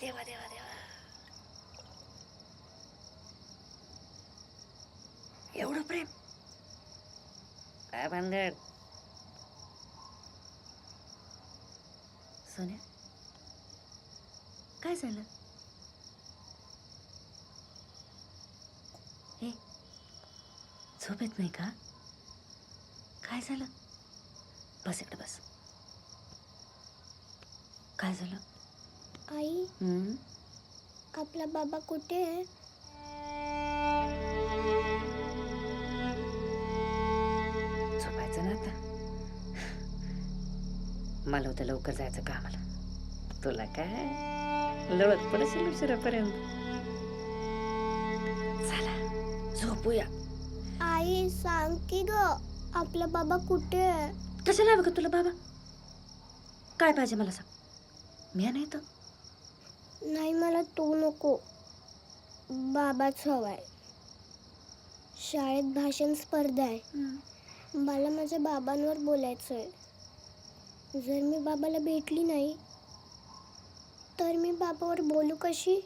देवा देवा देवा, एवढं प्रेम, काय भानगड? सोन्या, काय झालं? हे झोप येत नाही का? काय झालं? बस इकडे बस. काय झालं? आई, आपला बाबा कुठे आहे? झोपायचं ना आता. मला उद्या लवकर जायचं कामाला. तुला काय लढत पडशील उशिरापर्यंत. चला झोपूया. आई सांग की ग, आपला बाबा कुठे आहे? कशाला हवं का तुला बाबा? काय पाहिजे मला सांग, मी नाही तर. नाही, मला तू नको, बाबाच हवाय. शाळेत भाषण स्पर्धा आहे, मला माझ्या बाबांवर बोलायचं आहे. जर मी बाबाला भेटली नाही तर मी बाबावर बोलू कशी?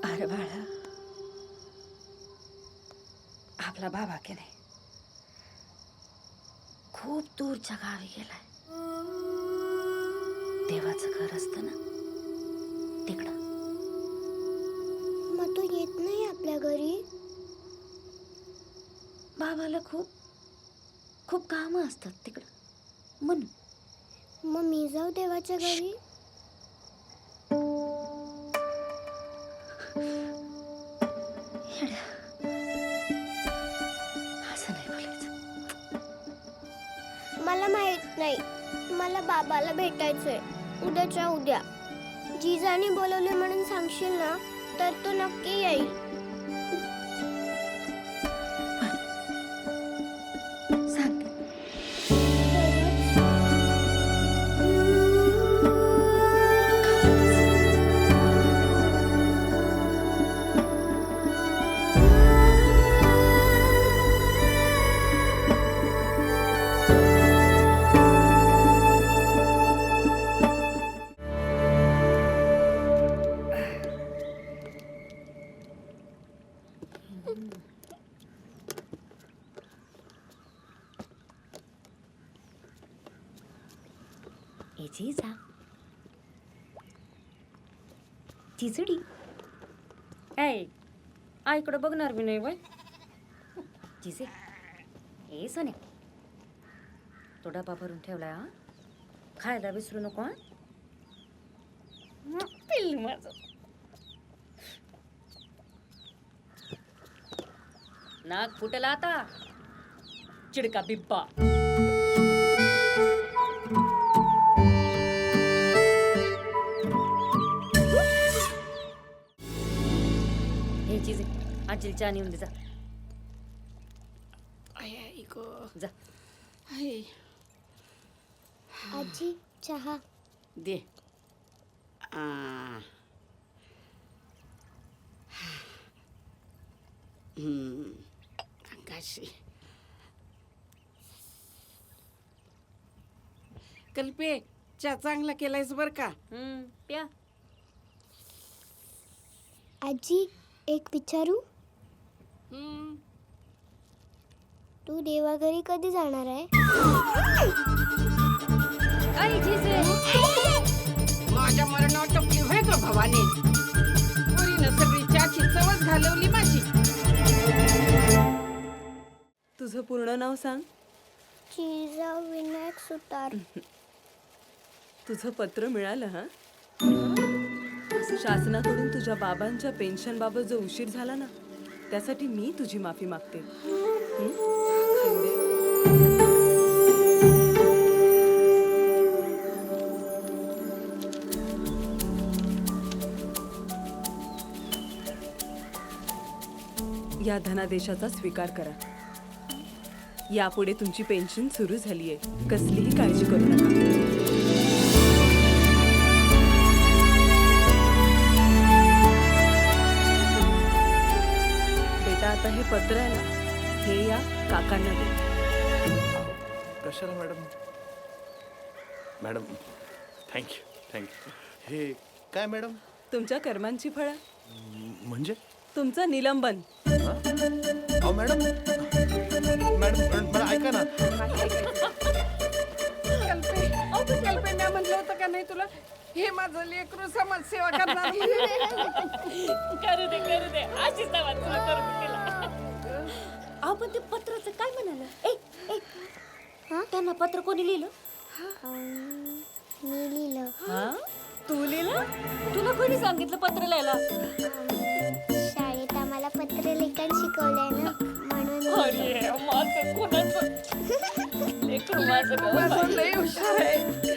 अरे बाळा, आपला बाबा की नाही खूप दूरच्या गावी गेलाय. देवाचं घर असतं ना तिकडं. मग तो येत नाही आपल्या घरी? बाबाला खूप खूप कामं असतात तिकडं म्हणून. मग मी जाऊ देवाच्या घरी? येड्या, असं नाही बोलायचं. मला माहित नाही, मला बाबाला भेटायचंय उद्याच्या उद्या. जिजाने बोलवले म्हणून सांगशील ना तर तो नक्की येईल. सांगते. ए जिजा, चिचडी. ऐ, आईकडं बघणार बी नाही वय. जिजे, ए सोन्या, तो डबा भरून ठेवलाय हा, खायला विसरू नको हा. पिल्लू माझं. नाक फुटला आता, चिडका बिब्बा. हे चीज आजील चहा नेऊन दे जा. जा आजी, चहा दे. काशी कल्पे, चहा चांगला केलायस बर का. प्या. आजी, एक विचारू? तू देवाघरी कधी जाणार आहे? आई जिजे, माझ्या मरणावर टपली होय का भवानी? पोरीनं सगळी चहाची चवच घालवली माझी. तुझं पूर्ण नाव सांग. जिजा विनायक सुतार. तुझं पत्र मिळालं हा? शासनाकडून तुझ्या बाबांच्या पेन्शन बाबत जो उशीर झाला ना, त्यासाठी मी तुझी माफी मागते. या धनादेशाचा स्वीकार करा. यापुढे तुमची पेन्शन सुरू झाली आहे, कसलीही काळजी करू नका. बेटा, आता हे पत्र आहे ना, हे या काकांना दे. कशाला मॅडम? Madam thank you. हे काय मॅडम? तुमच्या कर्मांची फळं, म्हणजे? तुमचं निलंबन. अहो मॅडम मॅडम मला ऐका ना. कल्पे मी म्हटलं होतं का नाही तुला, हे माझं लेकरू समाजसेवा करणार करू दे अशीच नावात तुला करू दे तिला. अहो पण ते पत्राचं काय म्हणालं? त्यांना पत्र कोणी लिहिलं? मी लिहिलं. हा तू लिहिलं? तुला कोणी सांगितलं पत्र लिहायला? शाळेत आम्हाला पत्र लेखन शिकवलंय ना, म्हणून अरे माझं कोणाचं लेकरू माझं माझं लय हुशार आहे.